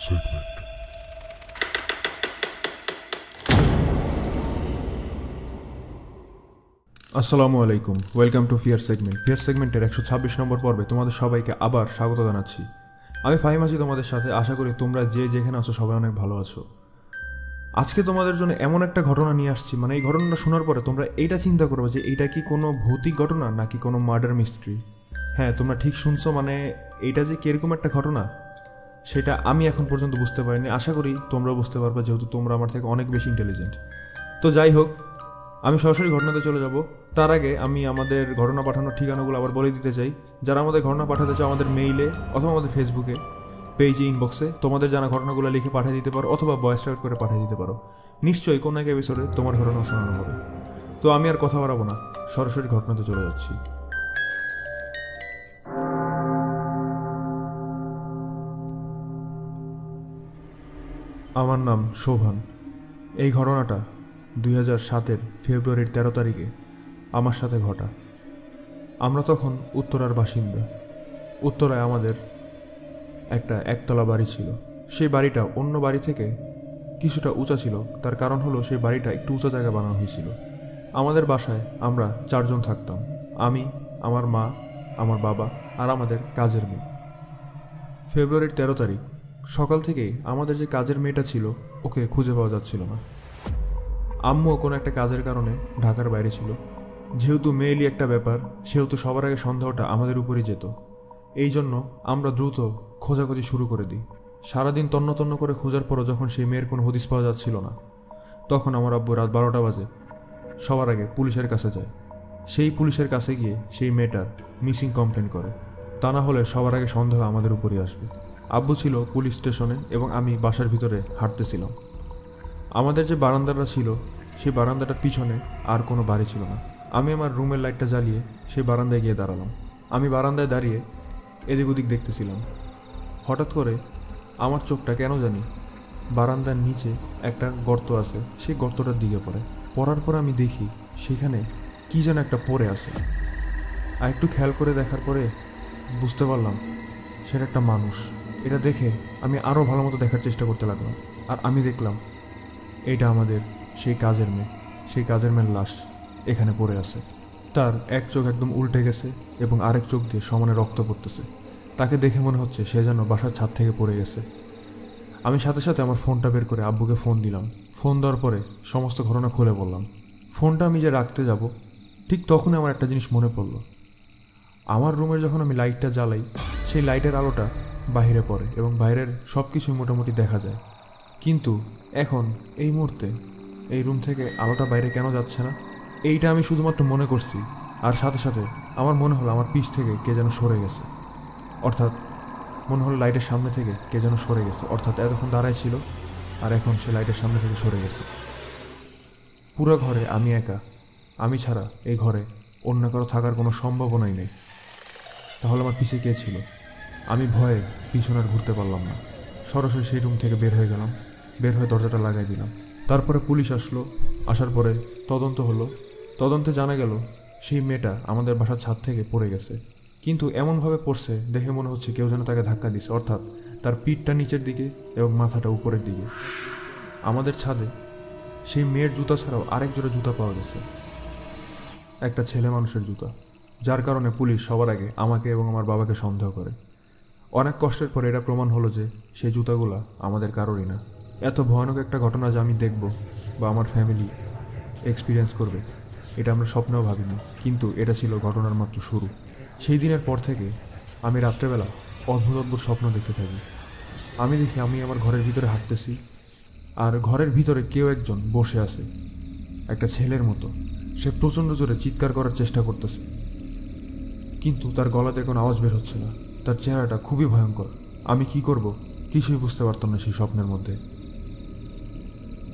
segment. আসসালামু আলাইকুম, welcome to fear segment. Fear সেগমেন্টের 126 নম্বর পর্বে তোমাদের সবাইকে আবার স্বাগত জানাচ্ছি। আমি ফাহিম আছি তোমাদের সাথে। আশা করি তোমরা যে যেখানে আছো সবাই অনেক ভালো আছো। আজকে তোমাদের জন্য এমন একটা ঘটনা নিয়ে আসছি, মানে এই ঘটনাটা শোনার পরে তোমরা এইটা চিন্তা করবে যে এইটা কি কোনো ভৌতিক ঘটনা নাকি কোনো মার্ডার মিস্ট্রি। হ্যাঁ, তোমরা ঠিক শুনছো, মানে এইটা যে কীরকম একটা ঘটনা সেটা আমি এখন পর্যন্ত বুঝতে পারিনি। আশা করি তোমরাও বুঝতে পারবে, যেহেতু তোমরা আমার থেকে অনেক বেশি ইন্টেলিজেন্ট। তো যাই হোক, আমি সরাসরি ঘটনাতে চলে যাব। তার আগে আমি আমাদের ঘটনা পাঠানোর ঠিকানাগুলো আবার বলে দিতে চাই। যারা আমাদের ঘটনা পাঠাতে চাও, আমাদের মেইলে অথবা আমাদের ফেসবুকে পেজে ইনবক্সে তোমাদের জানা ঘটনাগুলো লিখে পাঠিয়ে দিতে পারো, অথবা ভয়েস রেকর্ড করে পাঠিয়ে দিতে পারো। নিশ্চয়ই কোনো এক এপিসোডে তোমার ঘটনা শোনানো হবে। তো আমি আর কথা বাড়াবো না, সরাসরি ঘটনাতে চলে যাচ্ছি। আমার নাম শোভান। এই ঘটনাটা 2007-এর ফেব্রুয়ারির 13 তারিখে আমার সাথে ঘটা। আমরা তখন উত্তরার বাসিন্দা। উত্তরায় আমাদের একটা একতলা বাড়ি ছিল। সেই বাড়িটা অন্য বাড়ি থেকে কিছুটা উঁচা ছিল। তার কারণ হলো সেই বাড়িটা একটু উঁচা জায়গায় বানানো হয়েছিল। আমাদের বাসায় আমরা 4 জন থাকতাম। আমি, আমার মা, আমার বাবা আর আমাদের কাজের মেয়ে। ফেব্রুয়ারির 13 তারিখ সকাল থেকেই আমাদের যে কাজের মেয়েটা ছিল ওকে খুঁজে পাওয়া যাচ্ছিল না। আম্মুও কোনো একটা কাজের কারণে ঢাকার বাইরে ছিল। যেহেতু মেয়েলি একটা ব্যাপার, সেহেতু সবার আগে সন্দেহটা আমাদের উপরই যেত। এই জন্য আমরা দ্রুত খোঁজাখুঁজি শুরু করে দিই। সারাদিন তন্ন তন্ন করে খোঁজার পরও যখন সেই মেয়ের কোনো হদিস পাওয়া যাচ্ছিল না, তখন আমার আব্বু রাত 12টা বাজে সবার আগে পুলিশের কাছে যায়। সেই পুলিশের কাছে গিয়ে সেই মেয়েটার মিসিং কমপ্লেন করে। তা না হলে সবার আগে সন্দেহ আমাদের উপরই আসবে। আব্বু ছিল পুলিশ স্টেশনে এবং আমি বাসার ভিতরে হাঁটতেছিলাম। আমাদের যে বারান্দাটা ছিল সেই বারান্দাটার পিছনে আর কোনো বাড়ি ছিল না। আমি আমার রুমের লাইটটা জ্বালিয়ে সেই বারান্দায় গিয়ে দাঁড়ালাম। আমি বারান্দায় দাঁড়িয়ে এদিক ওদিক দেখতেছিলাম। হঠাৎ করে আমার চোখটা কেন জানি বারান্দার নিচে একটা গর্ত আছে, সেই গর্তটার দিকে পড়ার পর আমি দেখি সেখানে কি যেন একটা পড়ে আছে। আর একটু খেয়াল করে দেখার পরে বুঝতে পারলাম সেটা একটা মানুষ। এটা দেখে আমি আরও ভালো মতো দেখার চেষ্টা করতে লাগলাম। আর আমি দেখলাম এইটা আমাদের সেই কাজের মেয়ে। সেই কাজের মেয়ের লাশ এখানে পড়ে আছে। তার এক চোখ একদম উল্টে গেছে এবং আরেক চোখ দিয়ে সমানে রক্ত পড়তেছে। তাকে দেখে মনে হচ্ছে সে যেন বাসার ছাদ থেকে পড়ে গেছে। আমি সাথে সাথে আমার ফোনটা বের করে আব্বুকে ফোন দিলাম। ফোন দেওয়ার পরে সমস্ত ঘটনা খুলে বললাম। ফোনটা আমি যে রাখতে যাব, ঠিক তখনই আমার একটা জিনিস মনে পড়ল। আমার রুমের যখন আমি লাইটটা জ্বালাই, সেই লাইটের আলোটা বাইরে পড়ে এবং বাইরের সব কিছুই মোটামুটি দেখা যায়। কিন্তু এখন এই মুহূর্তে এই রুম থেকে আলোটা বাইরে কেন যাচ্ছে না, এইটা আমি শুধুমাত্র মনে করছি। আর সাথে সাথে আমার মনে হলো আমার পিছ থেকে কে যেন সরে গেছে। অর্থাৎ মনে হলো লাইটের সামনে থেকে কে যেন সরে গেছে। অর্থাৎ এতক্ষণ দাঁড়ায় ছিল আর এখন সে লাইটের সামনে থেকে সরে গেছে। পুরো ঘরে আমি একা। আমি ছাড়া এই ঘরে অন্য কারো থাকার কোনো সম্ভাবনাই নেই। তাহলে আমার পিছে কে ছিল? আমি ভয়ে পিছনে আর ঘুরতে পারলাম না। সরাসরি সেই রুম থেকে বের হয়ে গেলাম। বের হয়ে দরজাটা লাগাই দিলাম। তারপরে পুলিশ আসলো। আসার পরে তদন্ত হলো। তদন্তে জানা গেল সেই মেয়েটা আমাদের বাসার ছাদ থেকে পড়ে গেছে। কিন্তু এমনভাবে পড়ছে দেখে মনে হচ্ছে কেউ যেন তাকে ধাক্কা দিছে। অর্থাৎ তার পিঠটা নিচের দিকে এবং মাথাটা উপরের দিকে। আমাদের ছাদে সেই মেয়ের জুতা ছাড়াও আরেক জোড়া জুতা পাওয়া গেছে, একটা ছেলে মানুষের জুতা। যার কারণে পুলিশ সবার আগে আমাকে এবং আমার বাবাকে সন্দেহ করে। অনেক কষ্টের পরে এটা প্রমাণ হলো যে সেই জুতাগুলা আমাদের কারোরই না। এত ভয়ানক একটা ঘটনা যে আমি দেখব বা আমার ফ্যামিলি এক্সপিরিয়েন্স করবে, এটা আমরা স্বপ্নেও ভাবিনি। কিন্তু এটা ছিল ঘটনার মাত্র শুরু। সেই দিনের পর থেকে আমি রাত্রেবেলা অদ্ভুত অদ্ভুত স্বপ্ন দেখতে থাকি। আমি দেখি আমি আমার ঘরের ভিতরে হাঁটতেছি আর ঘরের ভিতরে কেউ একজন বসে আছে, একটা ছেলের মতো। সে প্রচণ্ড জোরে চিৎকার করার চেষ্টা করতেছে, কিন্তু তার গলাতে কোনো আওয়াজ বের হচ্ছে না। তার চেহারাটা খুবই ভয়ঙ্কর। আমি কি করব কিছুই বুঝতে পারতাম না সেই স্বপ্নের মধ্যে।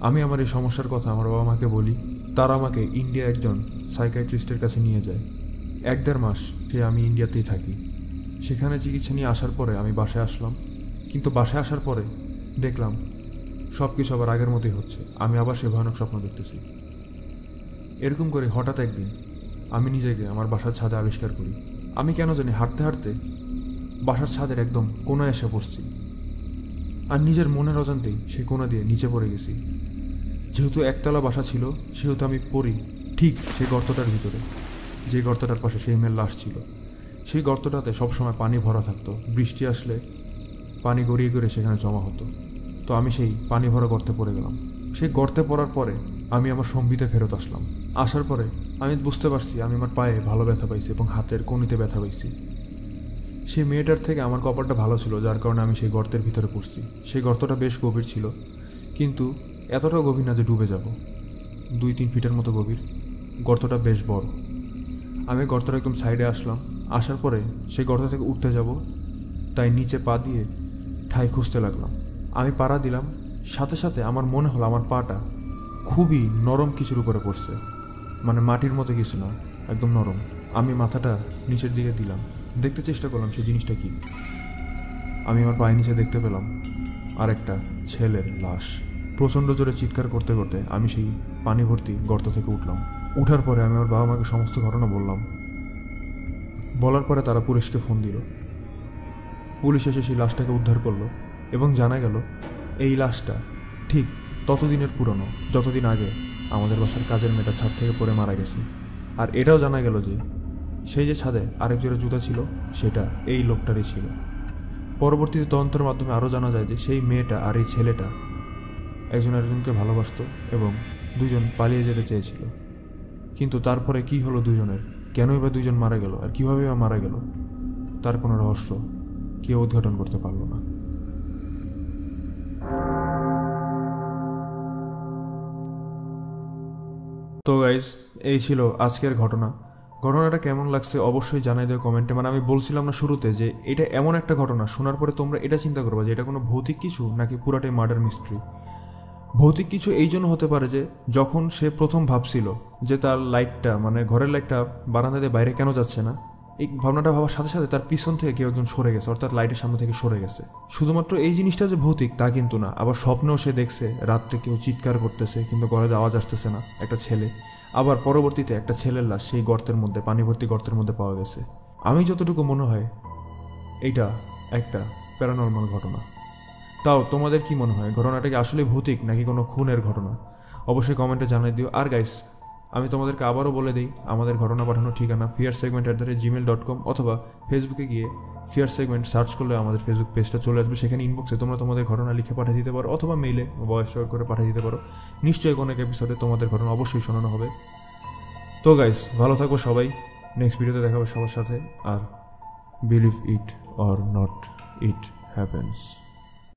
আমি আমার এই সমস্যার কথা আমার বাবা মাকে বলি। তারা আমাকে ইন্ডিয়া একজন সাইকিয়াট্রিস্টের কাছে নিয়ে যায়। 1-1.5 মাস আমি ইন্ডিয়াতেই থাকি। সেখানে চিকিৎসা নিয়ে আসার পরে আমি বাসায় আসলাম। কিন্তু বাসায় আসার পরে দেখলাম সব কিছু আবার আগের মতোই হচ্ছে। আমি আবার সে ভয়ানক স্বপ্ন দেখতেছি। এরকম করে হঠাৎ একদিন আমি নিজেকে আমার বাসার ছাদে আবিষ্কার করি। আমি কেন জানি হাঁটতে হাঁটতে বাসার ছাদের একদম কোনায় এসে পড়ছি। আর নিজের মনের অজান্তেই সেই কোণা দিয়ে নিচে পড়ে গেছি। যেহেতু একতলা বাসা ছিল সেহেতু আমি পড়ি ঠিক সেই গর্তটার ভিতরে, যে গর্তটার পাশে সেই মেয়ের লাশ ছিল। সেই গর্তটাতে সবসময় পানি ভরা থাকতো, বৃষ্টি আসলে পানি গড়িয়ে গড়িয়ে সেখানে জমা হতো। তো আমি সেই পানি ভরা গর্তে পড়ে গেলাম। সেই গর্তে পড়ার পরে আমি আমার সম্বিতে ফেরত আসলাম। আসার পরে আমি বুঝতে পারছি আমি আমার পায়ে ভালো ব্যথা পাইছি এবং হাতের কনুইতে ব্যথা পাইছি। সেই মেয়েটার থেকে আমার কপালটা ভালো ছিল, যার কারণে আমি সেই গর্তের ভিতরে পড়ছি। সেই গর্তটা বেশ গভীর ছিল, কিন্তু এতটাও গভীর না যে ডুবে যাব। 2-3 ফিটের মতো গভীর। গর্তটা বেশ বড়। আমি গর্তটা একদম সাইডে আসলাম। আসার পরে সেই গর্ত থেকে উঠতে যাব, তাই নিচে পা দিয়ে ঠাই খুঁজতে লাগলাম। আমি পাড়া দিলাম, সাথে সাথে আমার মনে হলো আমার পাটা খুবই নরম কিছুর উপরে পড়ছে, মানে মাটির মতো কিছু না, একদম নরম। আমি মাথাটা নিচের দিকে দিলাম, দেখতে চেষ্টা করলাম সেই জিনিসটা কি। আমি আমার পায়ের নিচে দেখতে পেলাম আরেকটা ছেলের লাশ। প্রচণ্ড জোরে চিৎকার করতে করতে আমি সেই পানি ভর্তি গর্ত থেকে উঠলাম। উঠার পরে আমি আমার বাবা মাকে সমস্ত ঘটনা বললাম। বলার পরে তারা পুলিশকে ফোন দিল। পুলিশ এসে সেই লাশটাকে উদ্ধার করলো এবং জানা গেল এই লাশটা ঠিক ততদিনের পুরনো যতদিন আগে আমাদের বাসার কাজের মেয়েটা ছাদ থেকে পড়ে মারা গেছে। আর এটাও জানা গেল যে সেই যে ছাদে আরেক জোড়া জুতা ছিল সেটা এই লোকটারই ছিল। পরবর্তীতে তদন্তের মাধ্যমে আরও জানা যায় যে সেই মেয়েটা আর এই ছেলেটা একজন আরেকজনকে ভালোবাসত এবং দুজন পালিয়ে যেতে চেয়েছিল। কিন্তু তারপরে কি হলো দুজনের, কেনই বা দুজন মারা গেল আর কীভাবে বা মারা গেল, তার কোনো রহস্য কেউ উদ্ঘাটন করতে পারল না। তো গাইজ, এই ছিল আজকের ঘটনাটা কেমন লাগছে অবশ্যই জানাই দিও কমেন্টে। মানে আমি বলছিলাম না শুরুতে যে এটা এমন একটা ঘটনা শোনার পরে তোমরা এটা চিন্তা করবা যে এটা কোনো ভৌতিক কিছু নাকি পুরাটাই মার্ডার মিস্ট্রি। ভৌতিক কিছু এই জন্য হতে পারে যে যখন সে প্রথম ভাবছিল যে তার লাইটটা, মানে ঘরের লাইটটা বারান্দা দিয়ে বাইরে কেন যাচ্ছে না, এই ভাবনাটা ভাবার সাথে সাথে তার পিছন থেকে কেউ একজন সরে গেছে, অর্থাৎ লাইটের সামনে থেকে সরে গেছে। শুধুমাত্র এই জিনিসটা যে ভৌতিক তা কিন্তু না, আবার স্বপ্নেও সে দেখছে রাত্রে কেউ চিৎকার করতেছে কিন্তু ঘরে আওয়াজ আসতেছে না, একটা ছেলে। আবার পরবর্তীতে একটা ছেলের লাশ সেই গর্তের মধ্যে, পানি ভর্তি গর্তের মধ্যে পাওয়া গেছে। আমি যতটুকু মনে হয় এইটা একটা প্যারানর্মাল ঘটনা। তাও তোমাদের কি মনে হয়, ঘটনাটা কি আসলে ভৌতিক নাকি কোনো খুনের ঘটনা? অবশ্যই কমেন্টে জানিয়ে দিও। আর গাইস, আমি তোমাদেরকে আবারও বলে দিই আমাদের ঘটনা পাঠানোর ঠিকানা fearsegment@gmail.com, অথবা ফেসবুকে গিয়ে ফিয়ার সেগমেন্ট সার্চ করলে আমাদের ফেসবুক পেজটা চলে আসবে। সেখানে ইনবক্সে তোমরা তোমাদের ঘটনা লিখে পাঠিয়ে দিতে পারো, অথবা মেইলে ভয়েস রেকর্ড করে পাঠিয়ে দিতে পারো। নিশ্চয়ই কোনো এক এপিসোডে তোমাদের ঘটনা অবশ্যই শোনানো হবে। তো গাইস, ভালো থাকবো সবাই, নেক্সট ভিডিওতে দেখাবো সবার সাথে। আর believe it or not, it happens.